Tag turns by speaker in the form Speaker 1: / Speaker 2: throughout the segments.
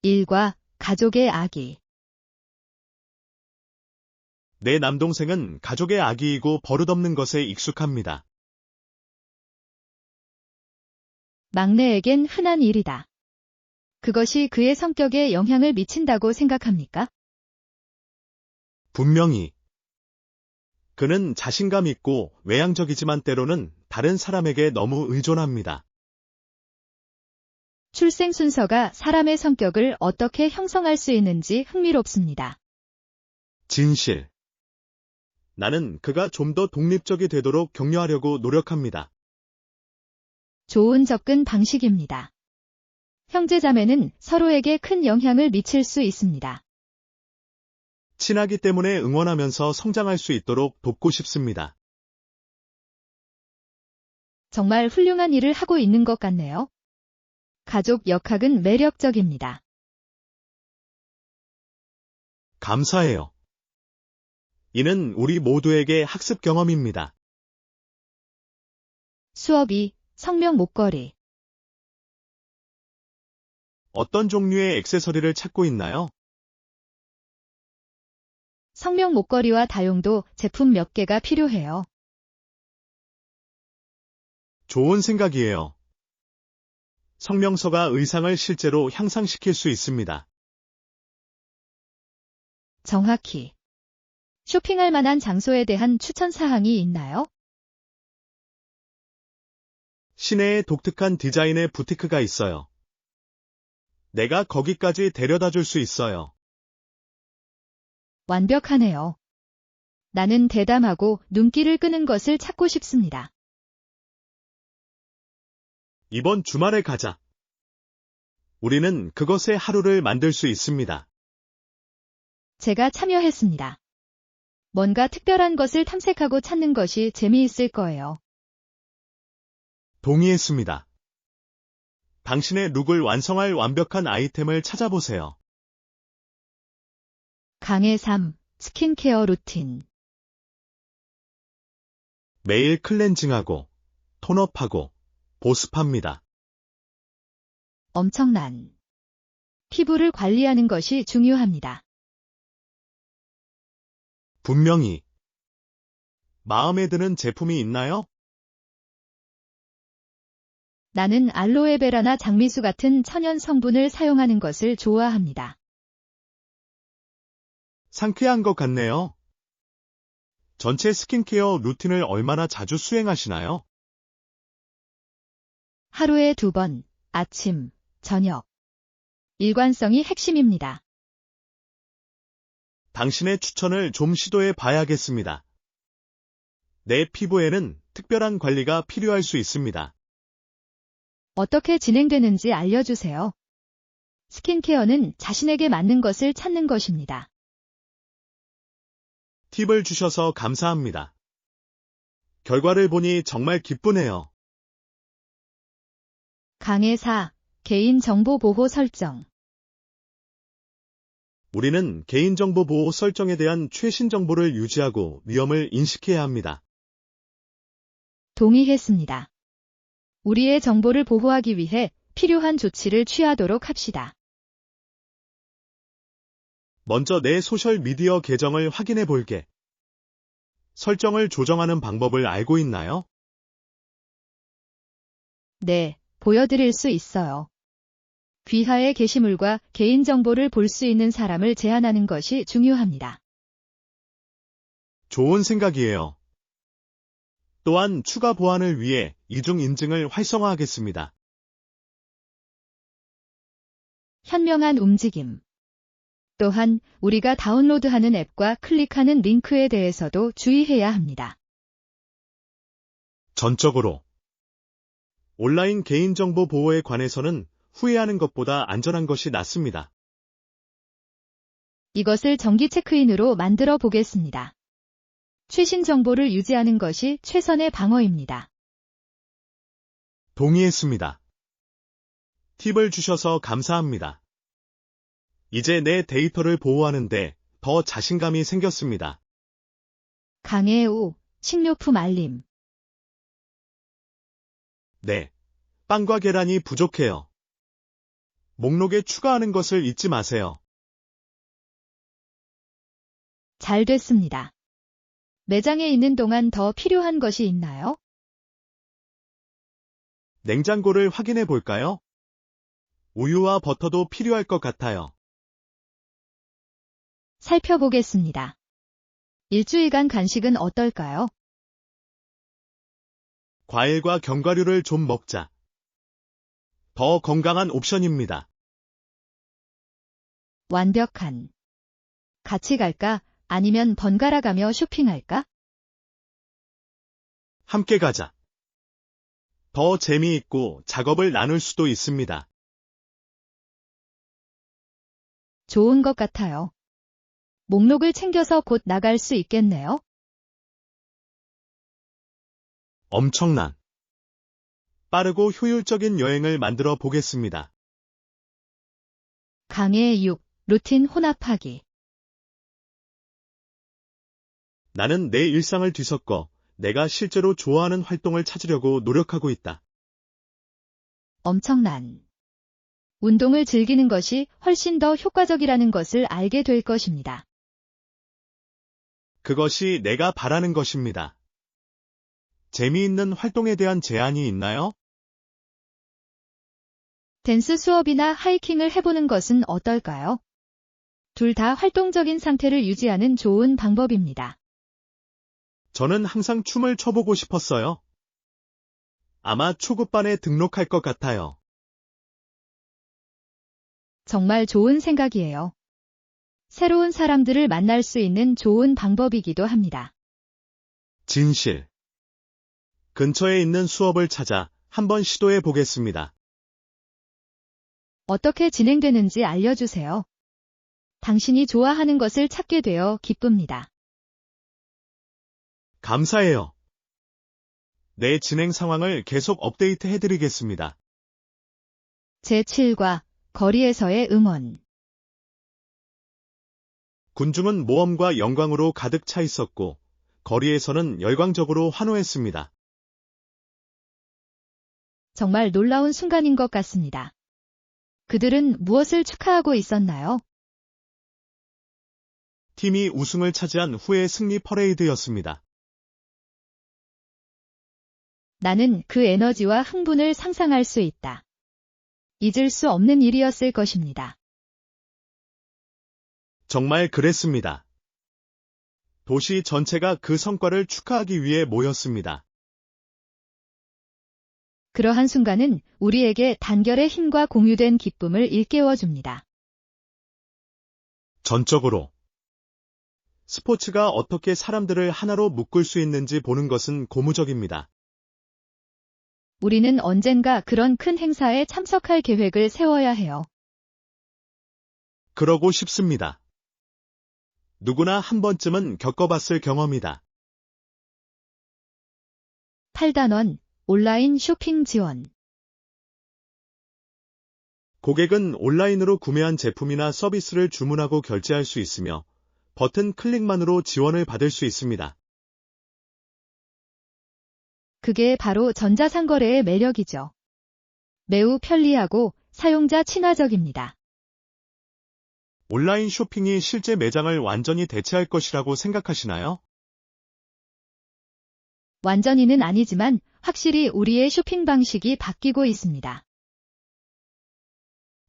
Speaker 1: 일과 가족의 아기.
Speaker 2: 내 남동생은 가족의 아기이고 버릇없는 것에 익숙합니다.
Speaker 1: 막내에겐 흔한 일이다. 그것이 그의 성격에 영향을 미친다고 생각합니까?
Speaker 2: 분명히. 그는 자신감 있고 외향적이지만 때로는 다른 사람에게 너무 의존합니다.
Speaker 1: 출생 순서가 사람의 성격을 어떻게 형성할 수 있는지 흥미롭습니다.
Speaker 2: 진실. 나는 그가 좀 더 독립적이 되도록 격려하려고 노력합니다.
Speaker 1: 좋은 접근 방식입니다. 형제자매는 서로에게 큰 영향을 미칠 수 있습니다.
Speaker 2: 친하기 때문에 응원하면서 성장할 수 있도록 돕고 싶습니다.
Speaker 1: 정말 훌륭한 일을 하고 있는 것 같네요. 가족 역학은 매력적입니다.
Speaker 2: 감사해요. 이는 우리 모두에게 학습 경험입니다.
Speaker 1: 수업이 성명 목걸이.
Speaker 2: 어떤 종류의 액세서리를 찾고 있나요?
Speaker 1: 성명 목걸이와 다용도 제품 몇 개가 필요해요.
Speaker 2: 좋은 생각이에요. 성명서가 의상을 실제로 향상시킬 수 있습니다.
Speaker 1: 정확히. 쇼핑할 만한 장소에 대한 추천 사항이 있나요?
Speaker 2: 시내에 독특한 디자인의 부티크가 있어요. 내가 거기까지 데려다 줄 수 있어요.
Speaker 1: 완벽하네요. 나는 대담하고 눈길을 끄는 것을 찾고 싶습니다.
Speaker 2: 이번 주말에 가자. 우리는 그것의 하루를 만들 수 있습니다.
Speaker 1: 제가 참여했습니다. 뭔가 특별한 것을 탐색하고 찾는 것이 재미있을 거예요.
Speaker 2: 동의했습니다. 당신의 룩을 완성할 완벽한 아이템을 찾아보세요.
Speaker 1: 강의 3. 스킨케어 루틴.
Speaker 2: 매일 클렌징하고 톤업하고 보습합니다.
Speaker 1: 엄청난. 피부를 관리하는 것이 중요합니다.
Speaker 2: 분명히. 마음에 드는 제품이 있나요?
Speaker 1: 나는 알로에베라나 장미수 같은 천연 성분을 사용하는 것을 좋아합니다.
Speaker 2: 상쾌한 것 같네요. 전체 스킨케어 루틴을 얼마나 자주 수행하시나요?
Speaker 1: 하루에 2번, 아침, 저녁. 일관성이 핵심입니다.
Speaker 2: 당신의 추천을 좀 시도해 봐야겠습니다. 내 피부에는 특별한 관리가 필요할 수 있습니다.
Speaker 1: 어떻게 진행되는지 알려주세요. 스킨케어는 자신에게 맞는 것을 찾는 것입니다.
Speaker 2: 팁을 주셔서 감사합니다. 결과를 보니 정말 기쁘네요.
Speaker 1: 강의 4. 개인정보 보호 설정.
Speaker 2: 우리는 개인정보 보호 설정에 대한 최신 정보를 유지하고 위험을 인식해야 합니다.
Speaker 1: 동의했습니다. 우리의 정보를 보호하기 위해 필요한 조치를 취하도록 합시다.
Speaker 2: 먼저 내 소셜미디어 계정을 확인해 볼게. 설정을 조정하는 방법을 알고 있나요?
Speaker 1: 네, 보여드릴 수 있어요. 귀하의 게시물과 개인정보를 볼 수 있는 사람을 제한하는 것이 중요합니다.
Speaker 2: 좋은 생각이에요. 또한 추가 보안을 위해 이중 인증을 활성화하겠습니다.
Speaker 1: 현명한 움직임. 또한 우리가 다운로드하는 앱과 클릭하는 링크에 대해서도 주의해야 합니다.
Speaker 2: 전적으로. 온라인 개인정보 보호에 관해서는 후회하는 것보다 안전한 것이 낫습니다.
Speaker 1: 이것을 정기 체크인으로 만들어 보겠습니다. 최신 정보를 유지하는 것이 최선의 방어입니다.
Speaker 2: 동의했습니다. 팁을 주셔서 감사합니다. 이제 내 데이터를 보호하는데 더 자신감이 생겼습니다.
Speaker 1: 강의 5. 식료품 알림.
Speaker 2: 네. 빵과 계란이 부족해요. 목록에 추가하는 것을 잊지 마세요.
Speaker 1: 잘 됐습니다. 매장에 있는 동안 더 필요한 것이 있나요?
Speaker 2: 냉장고를 확인해 볼까요? 우유와 버터도 필요할 것 같아요.
Speaker 1: 살펴보겠습니다. 일주일간 간식은 어떨까요?
Speaker 2: 과일과 견과류를 좀 먹자. 더 건강한 옵션입니다.
Speaker 1: 완벽한. 같이 갈까? 아니면 번갈아 가며 쇼핑할까?
Speaker 2: 함께 가자. 더 재미있고 작업을 나눌 수도 있습니다.
Speaker 1: 좋은 것 같아요. 목록을 챙겨서 곧 나갈 수 있겠네요.
Speaker 2: 엄청난 빠르고 효율적인 여행을 만들어 보겠습니다.
Speaker 1: 강의 6. 루틴 혼합하기.
Speaker 2: 나는 내 일상을 뒤섞어 내가 실제로 좋아하는 활동을 찾으려고 노력하고 있다.
Speaker 1: 엄청난. 운동을 즐기는 것이 훨씬 더 효과적이라는 것을 알게 될 것입니다.
Speaker 2: 그것이 내가 바라는 것입니다. 재미있는 활동에 대한 제안이 있나요?
Speaker 1: 댄스 수업이나 하이킹을 해보는 것은 어떨까요? 둘 다 활동적인 상태를 유지하는 좋은 방법입니다.
Speaker 2: 저는 항상 춤을 춰보고 싶었어요. 아마 초급반에 등록할 것 같아요.
Speaker 1: 정말 좋은 생각이에요. 새로운 사람들을 만날 수 있는 좋은 방법이기도 합니다.
Speaker 2: 진실. 근처에 있는 수업을 찾아 한번 시도해 보겠습니다.
Speaker 1: 어떻게 진행되는지 알려주세요. 당신이 좋아하는 것을 찾게 되어 기쁩니다.
Speaker 2: 감사해요. 내 진행 상황을 계속 업데이트 해드리겠습니다.
Speaker 1: 제7과 거리에서의 응원.
Speaker 2: 군중은 모험과 영광으로 가득 차 있었고, 거리에서는 열광적으로 환호했습니다.
Speaker 1: 정말 놀라운 순간인 것 같습니다. 그들은 무엇을 축하하고 있었나요?
Speaker 2: 팀이 우승을 차지한 후의 승리 퍼레이드였습니다.
Speaker 1: 나는 그 에너지와 흥분을 상상할 수 있다. 잊을 수 없는 일이었을 것입니다.
Speaker 2: 정말 그랬습니다. 도시 전체가 그 성과를 축하하기 위해 모였습니다.
Speaker 1: 그러한 순간은 우리에게 단결의 힘과 공유된 기쁨을 일깨워줍니다.
Speaker 2: 전적으로 스포츠가 어떻게 사람들을 하나로 묶을 수 있는지 보는 것은 고무적입니다.
Speaker 1: 우리는 언젠가 그런 큰 행사에 참석할 계획을 세워야 해요.
Speaker 2: 그러고 싶습니다. 누구나 한 번쯤은 겪어봤을 경험이다.
Speaker 1: 8단원 온라인 쇼핑 지원.
Speaker 2: 고객은 온라인으로 구매한 제품이나 서비스를 주문하고 결제할 수 있으며 버튼 클릭만으로 지원을 받을 수 있습니다.
Speaker 1: 그게 바로 전자상거래의 매력이죠. 매우 편리하고 사용자 친화적입니다.
Speaker 2: 온라인 쇼핑이 실제 매장을 완전히 대체할 것이라고 생각하시나요?
Speaker 1: 완전히는 아니지만 확실히 우리의 쇼핑 방식이 바뀌고 있습니다.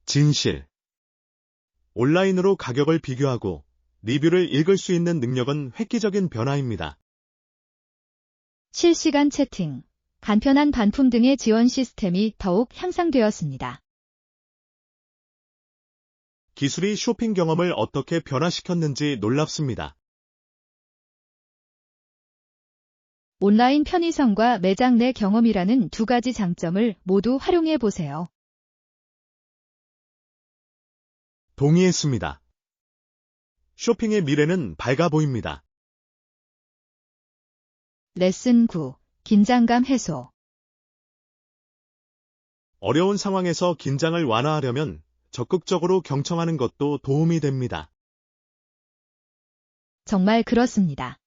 Speaker 2: 진실. 온라인으로 가격을 비교하고 리뷰를 읽을 수 있는 능력은 획기적인 변화입니다.
Speaker 1: 실시간 채팅, 간편한 반품 등의 지원 시스템이 더욱 향상되었습니다.
Speaker 2: 기술이 쇼핑 경험을 어떻게 변화시켰는지 놀랍습니다.
Speaker 1: 온라인 편의성과 매장 내 경험이라는 두 가지 장점을 모두 활용해 보세요.
Speaker 2: 동의했습니다. 쇼핑의 미래는 밝아 보입니다.
Speaker 1: 레슨 9. 긴장감 해소.
Speaker 2: 어려운 상황에서 긴장을 완화하려면 적극적으로 경청하는 것도 도움이 됩니다.
Speaker 1: 정말 그렇습니다.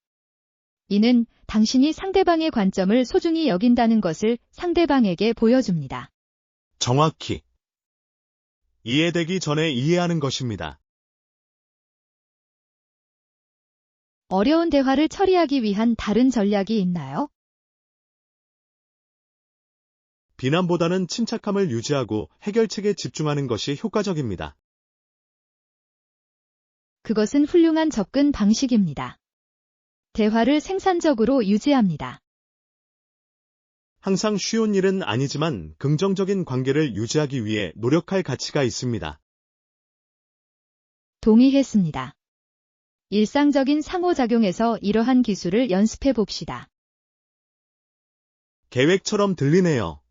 Speaker 1: 이는 당신이 상대방의 관점을 소중히 여긴다는 것을 상대방에게 보여줍니다.
Speaker 2: 정확히. 이해되기 전에 이해하는 것입니다.
Speaker 1: 어려운 대화를 처리하기 위한 다른 전략이 있나요?
Speaker 2: 비난보다는 침착함을 유지하고 해결책에 집중하는 것이 효과적입니다.
Speaker 1: 그것은 훌륭한 접근 방식입니다. 대화를 생산적으로 유지합니다.
Speaker 2: 항상 쉬운 일은 아니지만 긍정적인 관계를 유지하기 위해 노력할 가치가 있습니다.
Speaker 1: 동의했습니다. 일상적인 상호작용에서 이러한 기술을 연습해 봅시다.
Speaker 2: 계획처럼 들리네요.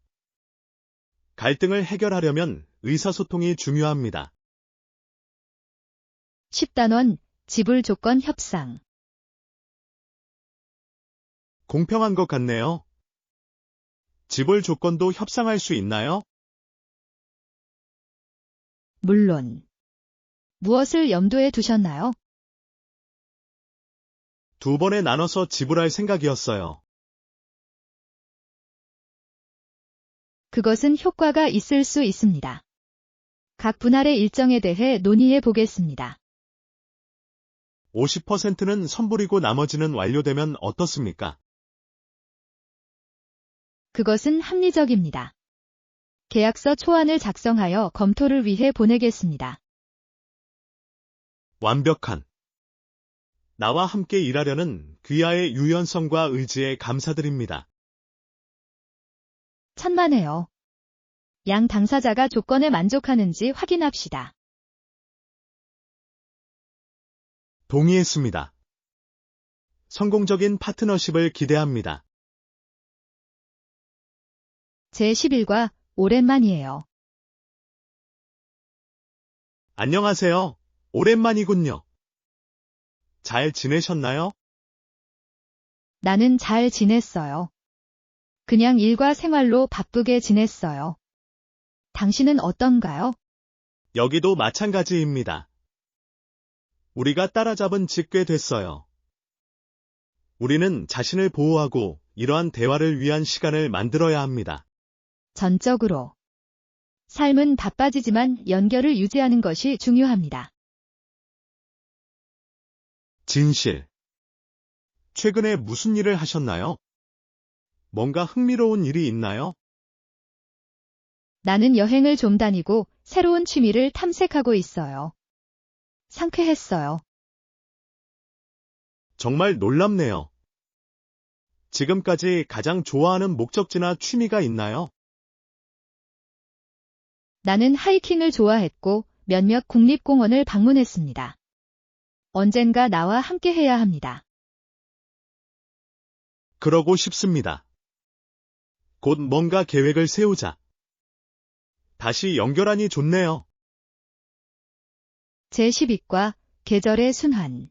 Speaker 2: 갈등을 해결하려면 의사소통이 중요합니다.
Speaker 1: 10단원, 지불 조건 협상.
Speaker 2: 공평한 것 같네요. 지불 조건도 협상할 수 있나요?
Speaker 1: 물론. 무엇을 염두에 두셨나요?
Speaker 2: 2번에 나눠서 지불할 생각이었어요.
Speaker 1: 그것은 효과가 있을 수 있습니다. 각 분할의 일정에 대해 논의해 보겠습니다.
Speaker 2: 50%는 선불이고 나머지는 완료되면 어떻습니까?
Speaker 1: 그것은 합리적입니다. 계약서 초안을 작성하여 검토를 위해 보내겠습니다.
Speaker 2: 완벽한. 나와 함께 일하려는 귀하의 유연성과 의지에 감사드립니다.
Speaker 1: 천만에요. 양 당사자가 조건에 만족하는지 확인합시다.
Speaker 2: 동의했습니다. 성공적인 파트너십을 기대합니다.
Speaker 1: 제11과 오랜만이에요.
Speaker 2: 안녕하세요. 오랜만이군요. 잘 지내셨나요?
Speaker 1: 나는 잘 지냈어요. 그냥 일과 생활로 바쁘게 지냈어요. 당신은 어떤가요?
Speaker 2: 여기도 마찬가지입니다. 우리가 따라잡은 지 꽤 됐어요. 우리는 자신을 보호하고 이러한 대화를 위한 시간을 만들어야 합니다.
Speaker 1: 전적으로. 삶은 바빠지지만 연결을 유지하는 것이 중요합니다.
Speaker 2: 진실. 최근에 무슨 일을 하셨나요? 뭔가 흥미로운 일이 있나요?
Speaker 1: 나는 여행을 좀 다니고 새로운 취미를 탐색하고 있어요. 상쾌했어요.
Speaker 2: 정말 놀랍네요. 지금까지 가장 좋아하는 목적지나 취미가 있나요?
Speaker 1: 나는 하이킹을 좋아했고 몇몇 국립공원을 방문했습니다. 언젠가 나와 함께 해야 합니다.
Speaker 2: 그러고 싶습니다. 곧 뭔가 계획을 세우자. 다시 연결하니 좋네요.
Speaker 1: 제12과 계절의 순환.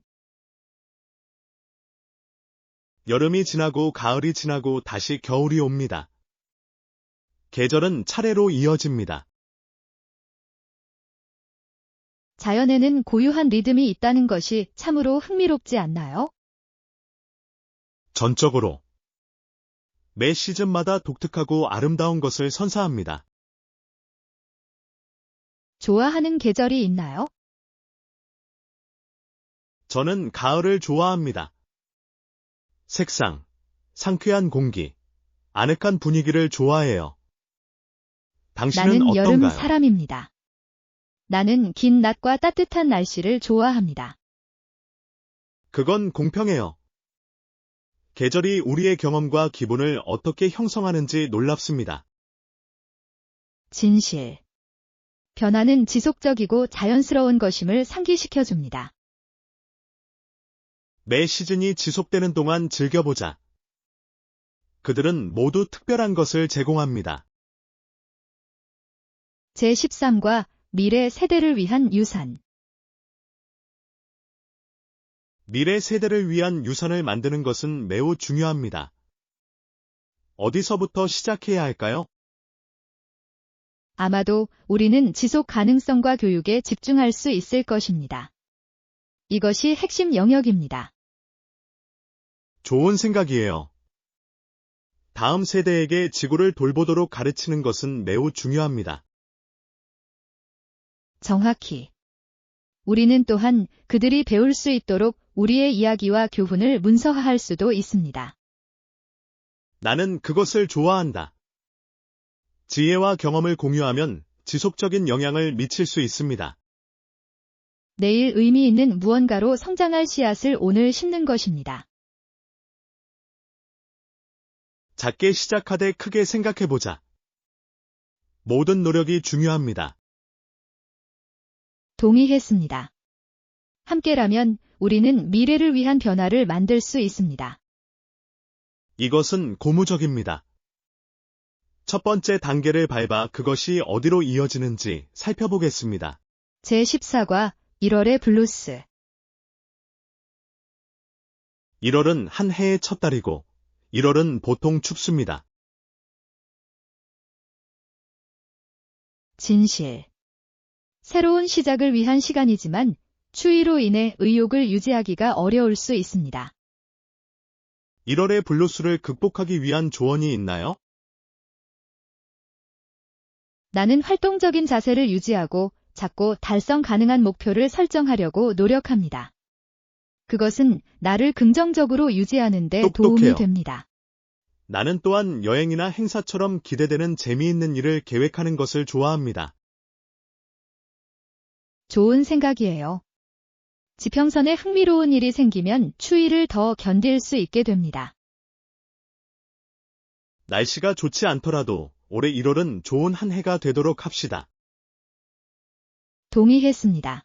Speaker 2: 여름이 지나고 가을이 지나고 다시 겨울이 옵니다. 계절은 차례로 이어집니다.
Speaker 1: 자연에는 고유한 리듬이 있다는 것이 참으로 흥미롭지 않나요?
Speaker 2: 전적으로. 매 시즌마다 독특하고 아름다운 것을 선사합니다.
Speaker 1: 좋아하는 계절이 있나요?
Speaker 2: 저는 가을을 좋아합니다. 색상, 상쾌한 공기, 아늑한 분위기를 좋아해요. 당신은
Speaker 1: 나는 여름
Speaker 2: 어떤가요?
Speaker 1: 사람입니다. 나는 긴 낮과 따뜻한 날씨를 좋아합니다.
Speaker 2: 그건 공평해요. 계절이 우리의 경험과 기분을 어떻게 형성하는지 놀랍습니다.
Speaker 1: 진실. 변화는 지속적이고 자연스러운 것임을 상기시켜줍니다.
Speaker 2: 매 시즌이 지속되는 동안 즐겨보자. 그들은 모두 특별한 것을 제공합니다.
Speaker 1: 제13과 미래 세대를 위한 유산.
Speaker 2: 미래 세대를 위한 유산을 만드는 것은 매우 중요합니다. 어디서부터 시작해야 할까요?
Speaker 1: 아마도 우리는 지속 가능성과 교육에 집중할 수 있을 것입니다. 이것이 핵심 영역입니다.
Speaker 2: 좋은 생각이에요. 다음 세대에게 지구를 돌보도록 가르치는 것은 매우 중요합니다.
Speaker 1: 정확히. 우리는 또한 그들이 배울 수 있도록 우리의 이야기와 교훈을 문서화할 수도 있습니다.
Speaker 2: 나는 그것을 좋아한다. 지혜와 경험을 공유하면 지속적인 영향을 미칠 수 있습니다.
Speaker 1: 내일 의미 있는 무언가로 성장할 씨앗을 오늘 심는 것입니다.
Speaker 2: 작게 시작하되 크게 생각해보자. 모든 노력이 중요합니다.
Speaker 1: 동의했습니다. 함께라면 우리는 미래를 위한 변화를 만들 수 있습니다.
Speaker 2: 이것은 고무적입니다. 첫 번째 단계를 밟아 그것이 어디로 이어지는지 살펴보겠습니다.
Speaker 1: 제14과 1월의 블루스.
Speaker 2: 1월은 한 해의 첫 달이고 1월은 보통 춥습니다.
Speaker 1: 진실. 새로운 시작을 위한 시간이지만 추위로 인해 의욕을 유지하기가 어려울 수 있습니다.
Speaker 2: 1월의 블루스를 극복하기 위한 조언이 있나요?
Speaker 1: 나는 활동적인 자세를 유지하고 작고 달성 가능한 목표를 설정하려고 노력합니다. 그것은 나를 긍정적으로 유지하는 데 도움이
Speaker 2: 똑똑해요.
Speaker 1: 됩니다.
Speaker 2: 나는 또한 여행이나 행사처럼 기대되는 재미있는 일을 계획하는 것을 좋아합니다.
Speaker 1: 좋은 생각이에요. 지평선에 흥미로운 일이 생기면 추위를 더 견딜 수 있게 됩니다.
Speaker 2: 날씨가 좋지 않더라도 올해 1월은 좋은 한 해가 되도록 합시다.
Speaker 1: 동의했습니다.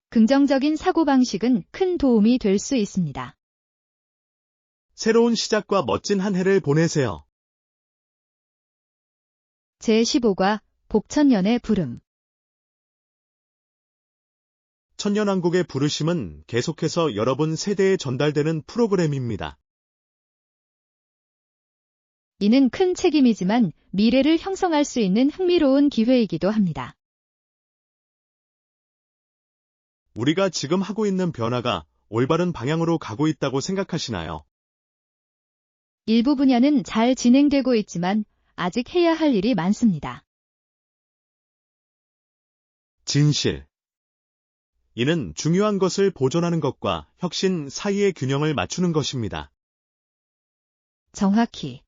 Speaker 1: 긍정적인 사고방식은 큰 도움이 될 수 있습니다.
Speaker 2: 새로운 시작과 멋진 한 해를 보내세요.
Speaker 1: 제15과 복천년의 부름.
Speaker 2: 천년왕국의 부르심은 계속해서 여러분 세대에 전달되는 프로그램입니다.
Speaker 1: 이는 큰 책임이지만 미래를 형성할 수 있는 흥미로운 기회이기도 합니다.
Speaker 2: 우리가 지금 하고 있는 변화가 올바른 방향으로 가고 있다고 생각하시나요?
Speaker 1: 일부 분야는 잘 진행되고 있지만 아직 해야 할 일이 많습니다.
Speaker 2: 진실. 이는 중요한 것을 보존하는 것과 혁신 사이의 균형을 맞추는 것입니다.
Speaker 1: 정확히.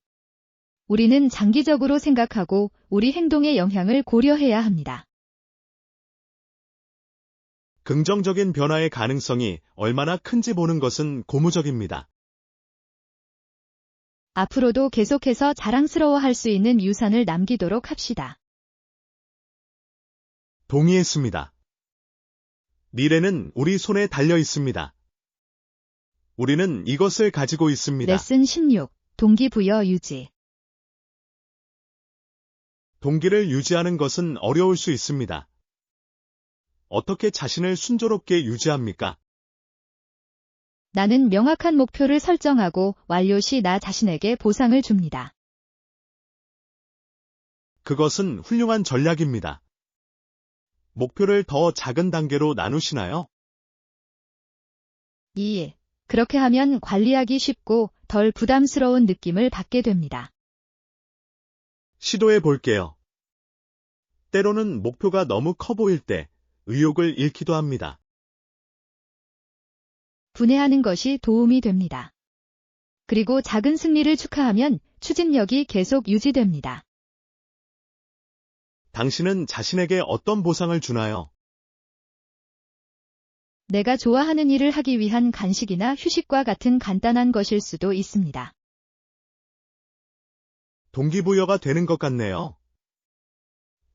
Speaker 1: 우리는 장기적으로 생각하고 우리 행동의 영향을 고려해야 합니다.
Speaker 2: 긍정적인 변화의 가능성이 얼마나 큰지 보는 것은 고무적입니다.
Speaker 1: 앞으로도 계속해서 자랑스러워할 수 있는 유산을 남기도록 합시다.
Speaker 2: 동의했습니다. 미래는 우리 손에 달려 있습니다. 우리는 이것을 가지고 있습니다.
Speaker 1: 레슨 16. 동기부여 유지.
Speaker 2: 동기를 유지하는 것은 어려울 수 있습니다. 어떻게 자신을 순조롭게 유지합니까?
Speaker 1: 나는 명확한 목표를 설정하고 완료 시 나 자신에게 보상을 줍니다.
Speaker 2: 그것은 훌륭한 전략입니다. 목표를 더 작은 단계로 나누시나요?
Speaker 1: 2. 그렇게 하면 관리하기 쉽고 덜 부담스러운 느낌을 받게 됩니다.
Speaker 2: 시도해 볼게요. 때로는 목표가 너무 커 보일 때 의욕을 잃기도 합니다.
Speaker 1: 분해하는 것이 도움이 됩니다. 그리고 작은 승리를 축하하면 추진력이 계속 유지됩니다.
Speaker 2: 당신은 자신에게 어떤 보상을 주나요?
Speaker 1: 내가 좋아하는 일을 하기 위한 간식이나 휴식과 같은 간단한 것일 수도 있습니다.
Speaker 2: 동기부여가 되는 것 같네요.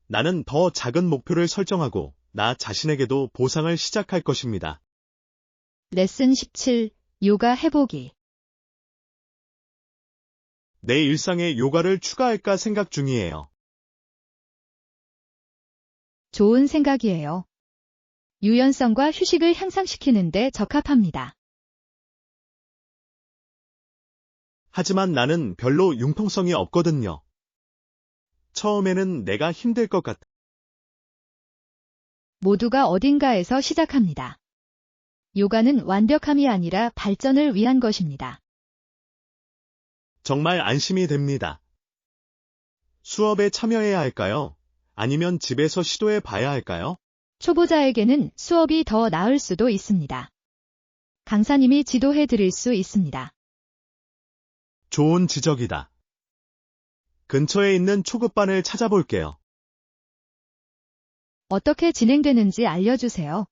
Speaker 2: 나는 더 작은 목표를 설정하고 나 자신에게도 보상을 시작할 것입니다.
Speaker 1: 레슨 17. 요가 해보기.
Speaker 2: 내 일상에 요가를 추가할까 생각 중이에요.
Speaker 1: 좋은 생각이에요. 유연성과 휴식을 향상시키는데 적합합니다.
Speaker 2: 하지만 나는 별로 융통성이 없거든요. 처음에는 내가 힘들 것 같아.
Speaker 1: 모두가 어딘가에서 시작합니다. 요가는 완벽함이 아니라 발전을 위한 것입니다.
Speaker 2: 정말 안심이 됩니다. 수업에 참여해야 할까요? 아니면 집에서 시도해 봐야 할까요?
Speaker 1: 초보자에게는 수업이 더 나을 수도 있습니다. 강사님이 지도해 드릴 수 있습니다.
Speaker 2: 좋은 지적이다. 근처에 있는 초급반을 찾아볼게요.
Speaker 1: 어떻게 진행되는지 알려주세요.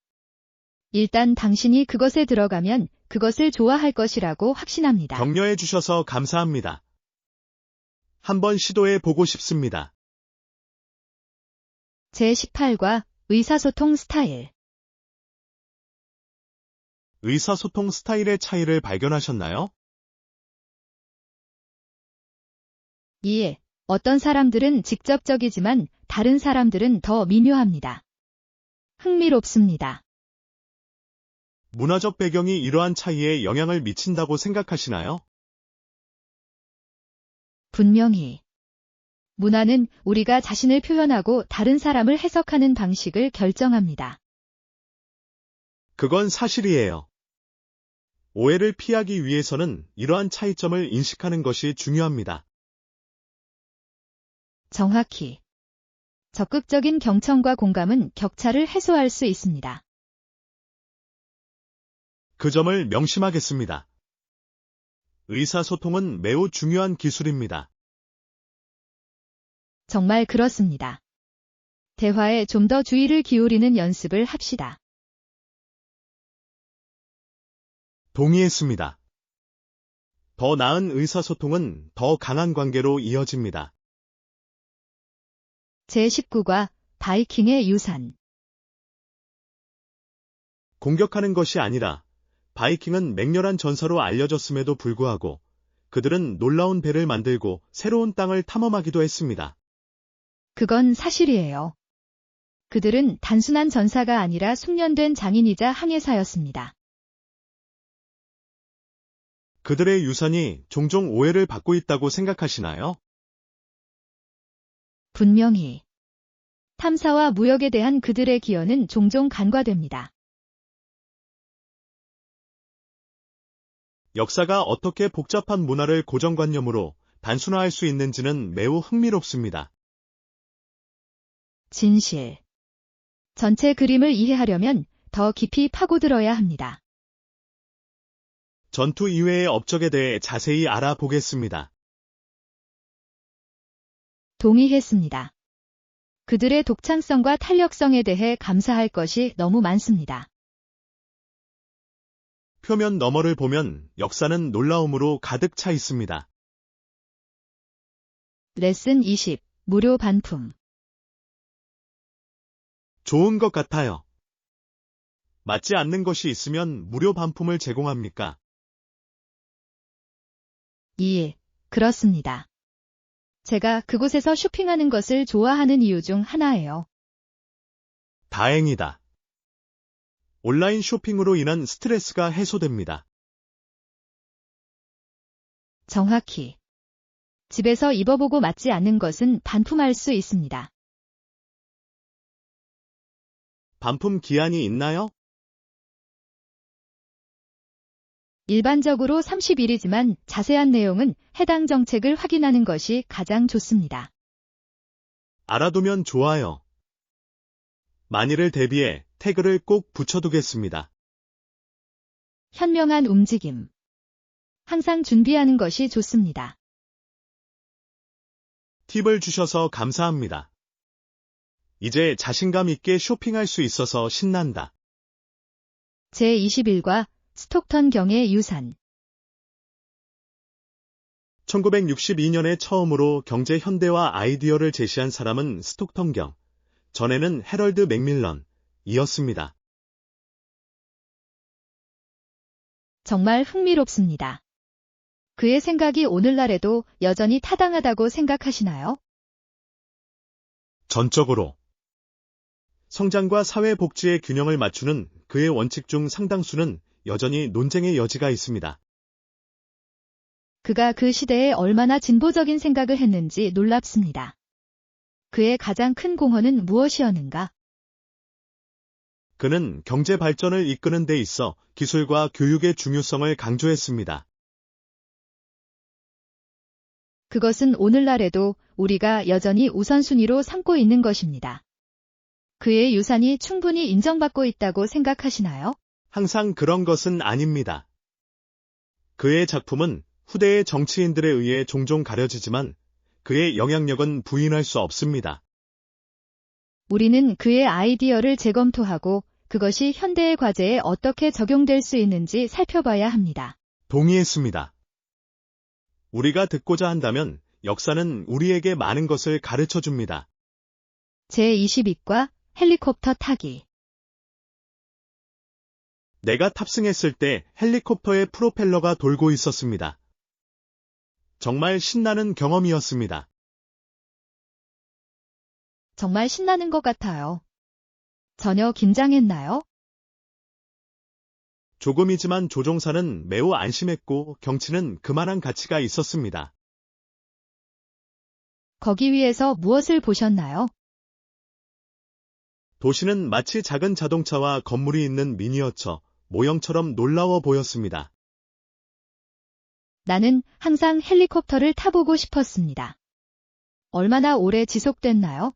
Speaker 1: 일단 당신이 그것에 들어가면 그것을 좋아할 것이라고 확신합니다.
Speaker 2: 격려해 주셔서 감사합니다. 한번 시도해 보고 싶습니다.
Speaker 1: 제18과 의사소통 스타일.
Speaker 2: 의사소통 스타일의 차이를 발견하셨나요?
Speaker 1: 2. 어떤 사람들은 직접적이지만 다른 사람들은 더 미묘합니다. 흥미롭습니다.
Speaker 2: 문화적 배경이 이러한 차이에 영향을 미친다고 생각하시나요?
Speaker 1: 분명히. 문화는 우리가 자신을 표현하고 다른 사람을 해석하는 방식을 결정합니다.
Speaker 2: 그건 사실이에요. 오해를 피하기 위해서는 이러한 차이점을 인식하는 것이 중요합니다.
Speaker 1: 정확히. 적극적인 경청과 공감은 격차를 해소할 수 있습니다.
Speaker 2: 그 점을 명심하겠습니다. 의사소통은 매우 중요한 기술입니다.
Speaker 1: 정말 그렇습니다. 대화에 좀 더 주의를 기울이는 연습을 합시다.
Speaker 2: 동의했습니다. 더 나은 의사소통은 더 강한 관계로 이어집니다.
Speaker 1: 제19과 바이킹의 유산.
Speaker 2: 공격하는 것이 아니라 바이킹은 맹렬한 전사로 알려졌음에도 불구하고 그들은 놀라운 배를 만들고 새로운 땅을 탐험하기도 했습니다.
Speaker 1: 그건 사실이에요. 그들은 단순한 전사가 아니라 숙련된 장인이자 항해사였습니다.
Speaker 2: 그들의 유산이 종종 오해를 받고 있다고 생각하시나요?
Speaker 1: 분명히. 탐사와 무역에 대한 그들의 기여는 종종 간과됩니다.
Speaker 2: 역사가 어떻게 복잡한 문화를 고정관념으로 단순화할 수 있는지는 매우 흥미롭습니다.
Speaker 1: 진실. 전체 그림을 이해하려면 더 깊이 파고들어야 합니다.
Speaker 2: 전투 이외의 업적에 대해 자세히 알아보겠습니다.
Speaker 1: 동의했습니다. 그들의 독창성과 탄력성에 대해 감사할 것이 너무 많습니다.
Speaker 2: 표면 너머를 보면 역사는 놀라움으로 가득 차 있습니다.
Speaker 1: 레슨 20. 무료 반품.
Speaker 2: 좋은 것 같아요. 맞지 않는 것이 있으면 무료 반품을 제공합니까?
Speaker 1: 2. 그렇습니다. 제가 그곳에서 쇼핑하는 것을 좋아하는 이유 중 하나예요.
Speaker 2: 다행이다. 온라인 쇼핑으로 인한 스트레스가 해소됩니다.
Speaker 1: 정확히. 집에서 입어보고 맞지 않는 것은 반품할 수 있습니다.
Speaker 2: 반품 기한이 있나요?
Speaker 1: 일반적으로 30일이지만 자세한 내용은 해당 정책을 확인하는 것이 가장 좋습니다.
Speaker 2: 알아두면 좋아요. 만일을 대비해 태그를 꼭 붙여두겠습니다.
Speaker 1: 현명한 움직임. 항상 준비하는 것이 좋습니다.
Speaker 2: 팁을 주셔서 감사합니다. 이제 자신감 있게 쇼핑할 수 있어서 신난다.
Speaker 1: 제21과 스톡턴 경의 유산.
Speaker 2: 1962년에 처음으로 경제 현대화 아이디어를 제시한 사람은 스톡턴 경, 전에는 해럴드 맥밀런이었습니다.
Speaker 1: 정말 흥미롭습니다. 그의 생각이 오늘날에도 여전히 타당하다고 생각하시나요?
Speaker 2: 전적으로. 성장과 사회복지의 균형을 맞추는 그의 원칙 중 상당수는 여전히 논쟁의 여지가 있습니다.
Speaker 1: 그가 그 시대에 얼마나 진보적인 생각을 했는지 놀랍습니다. 그의 가장 큰 공헌은 무엇이었는가?
Speaker 2: 그는 경제 발전을 이끄는 데 있어 기술과 교육의 중요성을 강조했습니다.
Speaker 1: 그것은 오늘날에도 우리가 여전히 우선순위로 삼고 있는 것입니다. 그의 유산이 충분히 인정받고 있다고 생각하시나요?
Speaker 2: 항상 그런 것은 아닙니다. 그의 작품은 후대의 정치인들에 의해 종종 가려지지만 그의 영향력은 부인할 수 없습니다.
Speaker 1: 우리는 그의 아이디어를 재검토하고 그것이 현대의 과제에 어떻게 적용될 수 있는지 살펴봐야 합니다.
Speaker 2: 동의했습니다. 우리가 듣고자 한다면 역사는 우리에게 많은 것을 가르쳐 줍니다.
Speaker 1: 제22과 헬리콥터 타기.
Speaker 2: 내가 탑승했을 때 헬리콥터의 프로펠러가 돌고 있었습니다. 정말 신나는 경험이었습니다.
Speaker 1: 정말 신나는 것 같아요. 전혀 긴장했나요?
Speaker 2: 조금이지만 조종사는 매우 안심했고 경치는 그만한 가치가 있었습니다.
Speaker 1: 거기 위에서 무엇을 보셨나요?
Speaker 2: 도시는 마치 작은 자동차와 건물이 있는 미니어처 모형처럼 놀라워 보였습니다.
Speaker 1: 나는 항상 헬리콥터를 타보고 싶었습니다. 얼마나 오래 지속됐나요?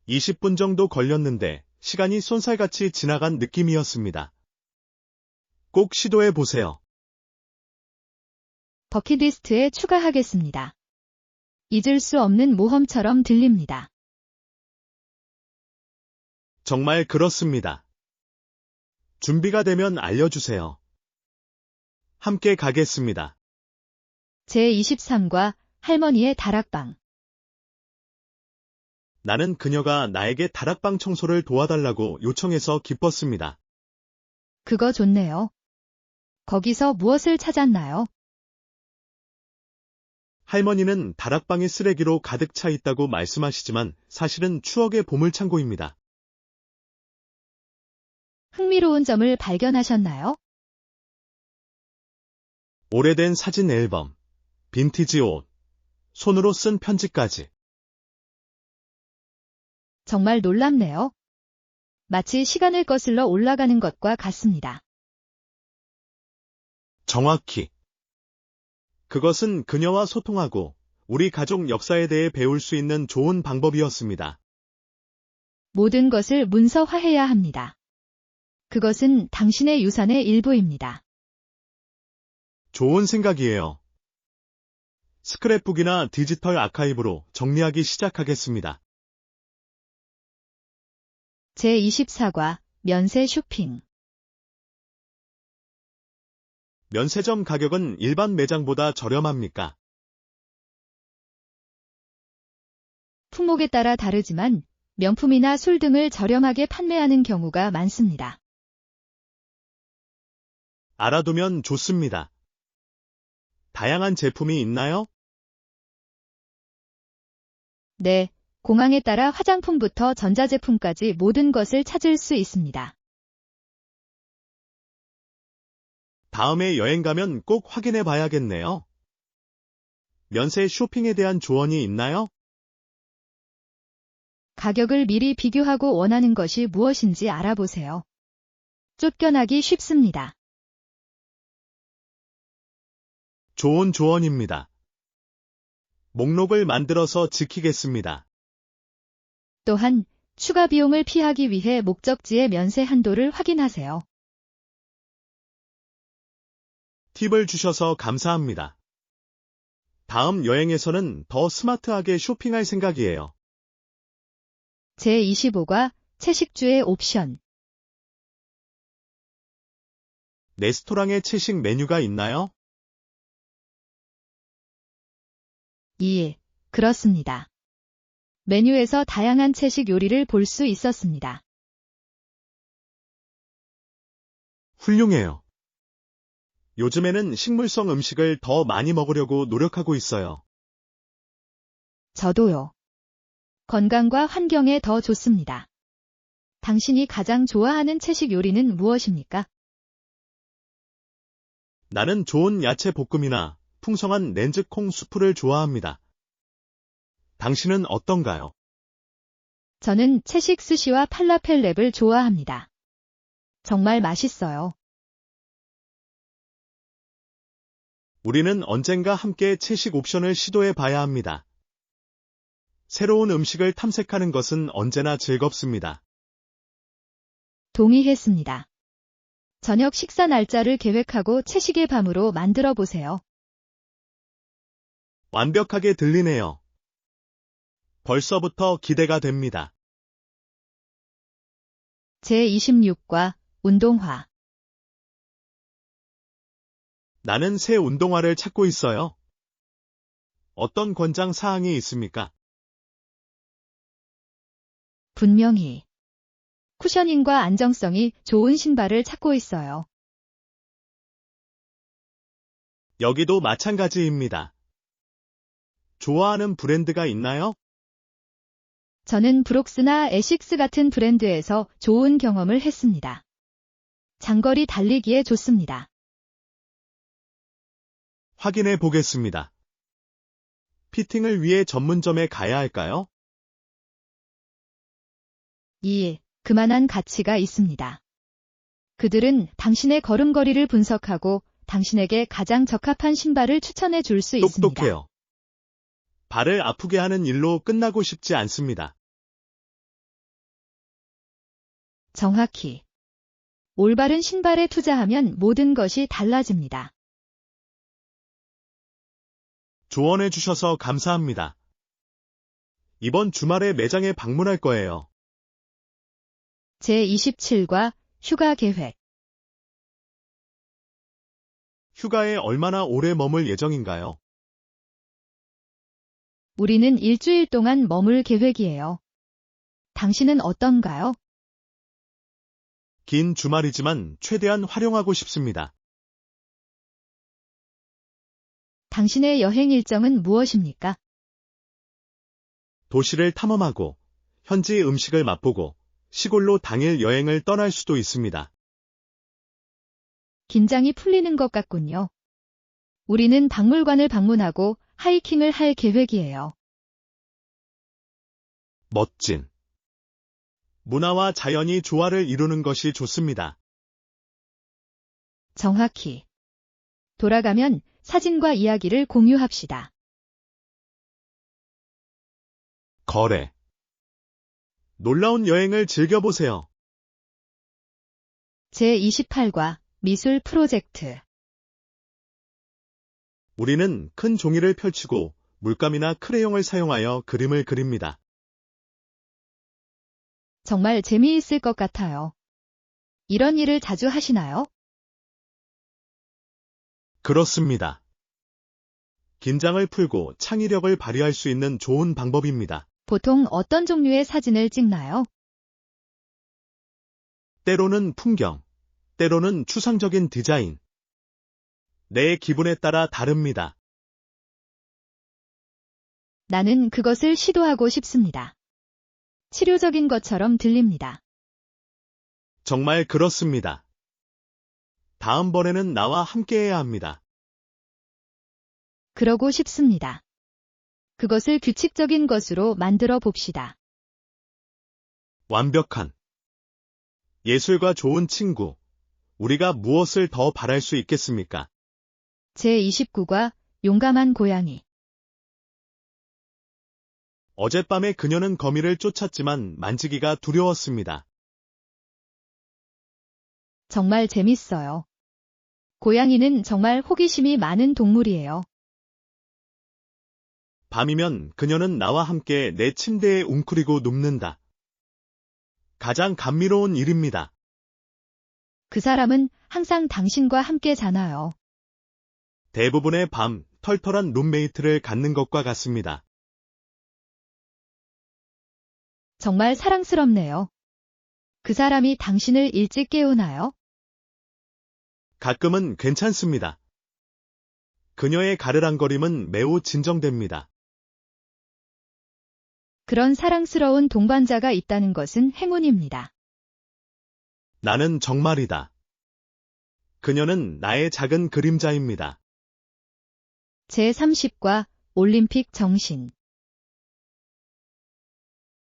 Speaker 2: 20분 정도 걸렸는데 시간이 쏜살같이 지나간 느낌이었습니다. 꼭 시도해 보세요.
Speaker 1: 버킷리스트에 추가하겠습니다. 잊을 수 없는 모험처럼 들립니다.
Speaker 2: 정말 그렇습니다. 준비가 되면 알려주세요. 함께 가겠습니다.
Speaker 1: 제23과 할머니의 다락방.
Speaker 2: 나는 그녀가 나에게 다락방 청소를 도와달라고 요청해서 기뻤습니다.
Speaker 1: 그거 좋네요. 거기서 무엇을 찾았나요?
Speaker 2: 할머니는 다락방이 쓰레기로 가득 차 있다고 말씀하시지만 사실은 추억의 보물창고입니다.
Speaker 1: 흥미로운 점을 발견하셨나요?
Speaker 2: 오래된 사진 앨범, 빈티지 옷, 손으로 쓴 편지까지.
Speaker 1: 정말 놀랍네요. 마치 시간을 거슬러 올라가는 것과 같습니다.
Speaker 2: 정확히. 그것은 그녀와 소통하고 우리 가족 역사에 대해 배울 수 있는 좋은 방법이었습니다.
Speaker 1: 모든 것을 문서화해야 합니다. 그것은 당신의 유산의 일부입니다.
Speaker 2: 좋은 생각이에요. 스크랩북이나 디지털 아카이브로 정리하기 시작하겠습니다.
Speaker 1: 제24과 면세 쇼핑.
Speaker 2: 면세점 가격은 일반 매장보다 저렴합니까?
Speaker 1: 품목에 따라 다르지만 명품이나 술 등을 저렴하게 판매하는 경우가 많습니다.
Speaker 2: 알아두면 좋습니다. 다양한 제품이 있나요?
Speaker 1: 네, 공항에 따라 화장품부터 전자제품까지 모든 것을 찾을 수 있습니다.
Speaker 2: 다음에 여행 가면 꼭 확인해 봐야겠네요. 면세 쇼핑에 대한 조언이 있나요?
Speaker 1: 가격을 미리 비교하고 원하는 것이 무엇인지 알아보세요. 쫓겨나기 쉽습니다.
Speaker 2: 좋은 조언입니다. 목록을 만들어서 지키겠습니다.
Speaker 1: 또한 추가 비용을 피하기 위해 목적지의 면세 한도를 확인하세요.
Speaker 2: 팁을 주셔서 감사합니다. 다음 여행에서는 더 스마트하게 쇼핑할 생각이에요.
Speaker 1: 제25과 채식주의 옵션.
Speaker 2: 레스토랑에 채식 메뉴가 있나요?
Speaker 1: 예, 그렇습니다. 메뉴에서 다양한 채식 요리를 볼 수 있었습니다.
Speaker 2: 훌륭해요. 요즘에는 식물성 음식을 더 많이 먹으려고 노력하고 있어요.
Speaker 1: 저도요. 건강과 환경에 더 좋습니다. 당신이 가장 좋아하는 채식 요리는 무엇입니까?
Speaker 2: 나는 좋은 야채 볶음이나 풍성한 렌즈콩 수프를 좋아합니다. 당신은 어떤가요?
Speaker 1: 저는 채식 스시와 팔라펠 랩을 좋아합니다. 정말 맛있어요.
Speaker 2: 우리는 언젠가 함께 채식 옵션을 시도해 봐야 합니다. 새로운 음식을 탐색하는 것은 언제나 즐겁습니다.
Speaker 1: 동의했습니다. 저녁 식사 날짜를 계획하고 채식의 밤으로 만들어 보세요.
Speaker 2: 완벽하게 들리네요. 벌써부터 기대가 됩니다.
Speaker 1: 제26과 운동화.
Speaker 2: 나는 새 운동화를 찾고 있어요. 어떤 권장 사항이 있습니까?
Speaker 1: 분명히. 쿠셔닝과 안정성이 좋은 신발을 찾고 있어요.
Speaker 2: 여기도 마찬가지입니다. 좋아하는 브랜드가 있나요?
Speaker 1: 저는 브록스나 에식스 같은 브랜드에서 좋은 경험을 했습니다. 장거리 달리기에 좋습니다.
Speaker 2: 확인해 보겠습니다. 피팅을 위해 전문점에 가야 할까요?
Speaker 1: 그만한 가치가 있습니다. 그들은 당신의 걸음걸이를 분석하고 당신에게 가장 적합한 신발을 추천해 줄 수 있습니다.
Speaker 2: 똑똑해요. 발을 아프게 하는 일로 끝나고 싶지 않습니다.
Speaker 1: 정확히. 올바른 신발에 투자하면 모든 것이 달라집니다.
Speaker 2: 조언해 주셔서 감사합니다. 이번 주말에 매장에 방문할 거예요.
Speaker 1: 제27과 휴가 계획.
Speaker 2: 휴가에 얼마나 오래 머물 예정인가요?
Speaker 1: 우리는 일주일 동안 머물 계획이에요. 당신은 어떤가요?
Speaker 2: 긴 주말이지만 최대한 활용하고 싶습니다.
Speaker 1: 당신의 여행 일정은 무엇입니까?
Speaker 2: 도시를 탐험하고 현지 음식을 맛보고 시골로 당일 여행을 떠날 수도 있습니다.
Speaker 1: 긴장이 풀리는 것 같군요. 우리는 박물관을 방문하고 하이킹을 할 계획이에요.
Speaker 2: 멋진. 문화와 자연이 조화를 이루는 것이 좋습니다.
Speaker 1: 정확히. 돌아가면 사진과 이야기를 공유합시다.
Speaker 2: 거래. 놀라운 여행을 즐겨보세요.
Speaker 1: 제28과 미술 프로젝트.
Speaker 2: 우리는 큰 종이를 펼치고 물감이나 크레용을 사용하여 그림을 그립니다.
Speaker 1: 정말 재미있을 것 같아요. 이런 일을 자주 하시나요?
Speaker 2: 그렇습니다. 긴장을 풀고 창의력을 발휘할 수 있는 좋은 방법입니다.
Speaker 1: 보통 어떤 종류의 사진을 찍나요?
Speaker 2: 때로는 풍경, 때로는 추상적인 디자인. 내 기분에 따라 다릅니다.
Speaker 1: 나는 그것을 시도하고 싶습니다. 치료적인 것처럼 들립니다.
Speaker 2: 정말 그렇습니다. 다음번에는 나와 함께해야 합니다.
Speaker 1: 그러고 싶습니다. 그것을 규칙적인 것으로 만들어 봅시다.
Speaker 2: 완벽한. 예술과 좋은 친구. 우리가 무엇을 더 바랄 수 있겠습니까?
Speaker 1: 제29과 용감한 고양이.
Speaker 2: 어젯밤에 그녀는 거미를 쫓았지만 만지기가 두려웠습니다.
Speaker 1: 정말 재밌어요. 고양이는 정말 호기심이 많은 동물이에요.
Speaker 2: 밤이면 그녀는 나와 함께 내 침대에 웅크리고 눕는다. 가장 감미로운 일입니다.
Speaker 1: 그 사람은 항상 당신과 함께 자나요.
Speaker 2: 대부분의 밤, 털털한 룸메이트를 갖는 것과 같습니다.
Speaker 1: 정말 사랑스럽네요. 그 사람이 당신을 일찍 깨우나요?
Speaker 2: 가끔은 괜찮습니다. 그녀의 가르랑거림은 매우 진정됩니다.
Speaker 1: 그런 사랑스러운 동반자가 있다는 것은 행운입니다.
Speaker 2: 나는 정말이다. 그녀는 나의 작은 그림자입니다.
Speaker 1: 제30과 올림픽 정신.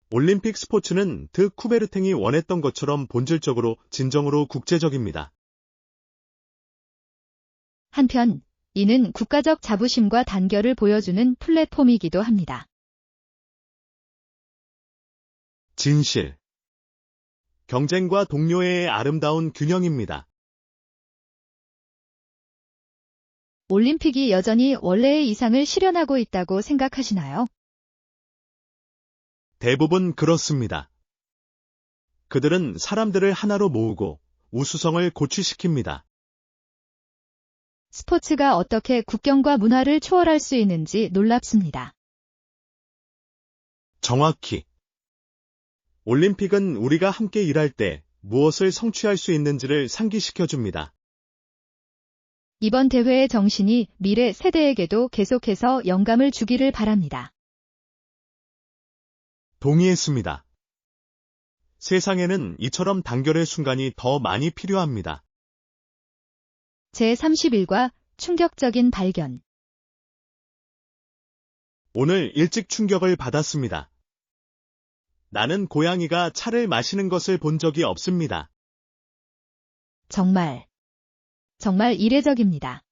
Speaker 2: 올림픽 스포츠는 드 쿠베르탱이 원했던 것처럼 본질적으로 진정으로 국제적입니다.
Speaker 1: 한편, 이는 국가적 자부심과 단결을 보여주는 플랫폼이기도 합니다.
Speaker 2: 진실. 경쟁과 동료애의 아름다운 균형입니다.
Speaker 1: 올림픽이 여전히 원래의 이상을 실현하고 있다고 생각하시나요?
Speaker 2: 대부분 그렇습니다. 그들은 사람들을 하나로 모으고 우수성을 고취시킵니다.
Speaker 1: 스포츠가 어떻게 국경과 문화를 초월할 수 있는지 놀랍습니다.
Speaker 2: 정확히. 올림픽은 우리가 함께 일할 때 무엇을 성취할 수 있는지를 상기시켜줍니다.
Speaker 1: 이번 대회의 정신이 미래 세대에게도 계속해서 영감을 주기를 바랍니다.
Speaker 2: 동의했습니다. 세상에는 이처럼 단결의 순간이 더 많이 필요합니다.
Speaker 1: 제31과 충격적인 발견.
Speaker 2: 오늘 일찍 충격을 받았습니다. 나는 고양이가 차를 마시는 것을 본 적이 없습니다.
Speaker 1: 정말 이례적입니다.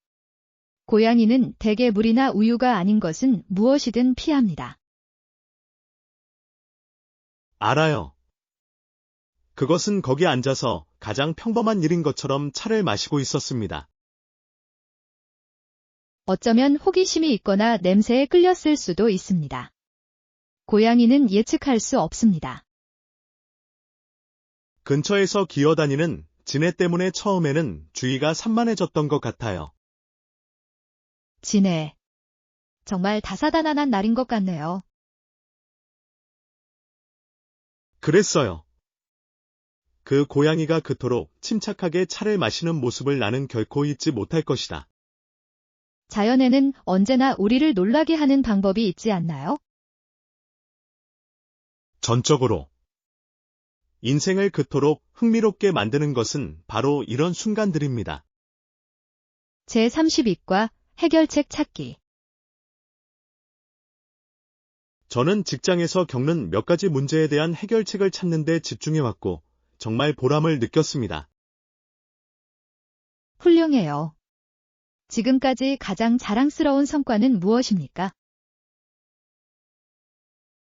Speaker 1: 고양이는 대개 물이나 우유가 아닌 것은 무엇이든 피합니다.
Speaker 2: 알아요. 그것은 거기 앉아서 가장 평범한 일인 것처럼 차를 마시고 있었습니다.
Speaker 1: 어쩌면 호기심이 있거나 냄새에 끌렸을 수도 있습니다. 고양이는 예측할 수 없습니다.
Speaker 2: 근처에서 기어다니는 지네 때문에 처음에는 주의가 산만해졌던 것 같아요.
Speaker 1: 지네. 정말 다사다난한 날인 것 같네요.
Speaker 2: 그랬어요. 그 고양이가 그토록 침착하게 차를 마시는 모습을 나는 결코 잊지 못할 것이다.
Speaker 1: 자연에는 언제나 우리를 놀라게 하는 방법이 있지 않나요?
Speaker 2: 전적으로. 인생을 그토록 흥미롭게 만드는 것은 바로 이런 순간들입니다.
Speaker 1: 제32과 해결책 찾기.
Speaker 2: 저는 직장에서 겪는 몇 가지 문제에 대한 해결책을 찾는 데 집중해왔고, 정말 보람을 느꼈습니다.
Speaker 1: 훌륭해요. 지금까지 가장 자랑스러운 성과는 무엇입니까?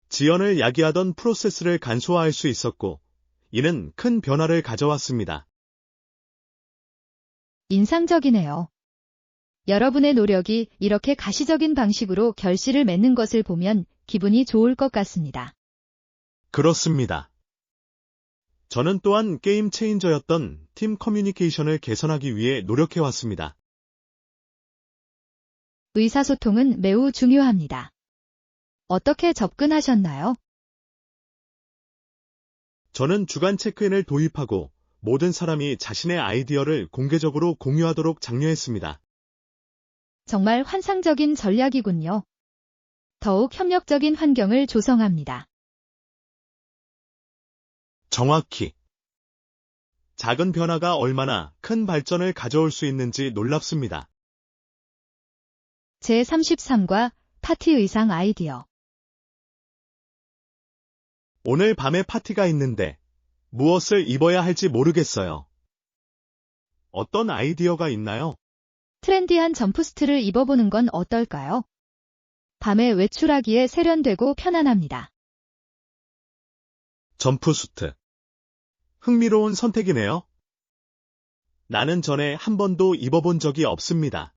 Speaker 2: 지연을 야기하던 프로세스를 간소화할 수 있었고, 이는 큰 변화를 가져왔습니다.
Speaker 1: 인상적이네요. 여러분의 노력이 이렇게 가시적인 방식으로 결실을 맺는 것을 보면 기분이 좋을 것 같습니다.
Speaker 2: 그렇습니다. 저는 또한 게임 체인저였던 팀 커뮤니케이션을 개선하기 위해 노력해왔습니다.
Speaker 1: 의사소통은 매우 중요합니다. 어떻게 접근하셨나요?
Speaker 2: 저는 주간 체크인을 도입하고 모든 사람이 자신의 아이디어를 공개적으로 공유하도록 장려했습니다.
Speaker 1: 정말 환상적인 전략이군요. 더욱 협력적인 환경을 조성합니다.
Speaker 2: 정확히. 작은 변화가 얼마나 큰 발전을 가져올 수 있는지 놀랍습니다.
Speaker 1: 제33과 파티 의상 아이디어.
Speaker 2: 오늘 밤에 파티가 있는데 무엇을 입어야 할지 모르겠어요. 어떤 아이디어가 있나요?
Speaker 1: 트렌디한 점프스트를 입어보는 건 어떨까요? 밤에 외출하기에 세련되고 편안합니다.
Speaker 2: 점프수트. 흥미로운 선택이네요. 나는 전에 한 번도 입어본 적이 없습니다.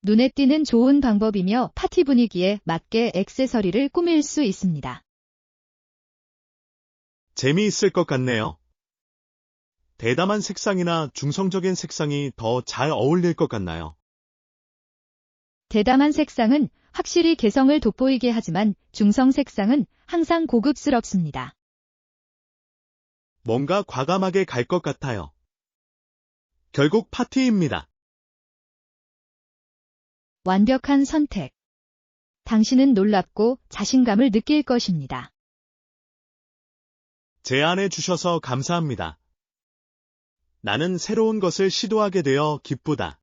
Speaker 1: 눈에 띄는 좋은 방법이며 파티 분위기에 맞게 액세서리를 꾸밀 수 있습니다.
Speaker 2: 재미있을 것 같네요. 대담한 색상이나 중성적인 색상이 더 잘 어울릴 것 같나요?
Speaker 1: 대담한 색상은 확실히 개성을 돋보이게 하지만 중성 색상은 항상 고급스럽습니다.
Speaker 2: 뭔가 과감하게 갈 것 같아요. 결국 파티입니다.
Speaker 1: 완벽한 선택. 당신은 놀랍고 자신감을 느낄 것입니다.
Speaker 2: 제안해 주셔서 감사합니다. 나는 새로운 것을 시도하게 되어 기쁘다.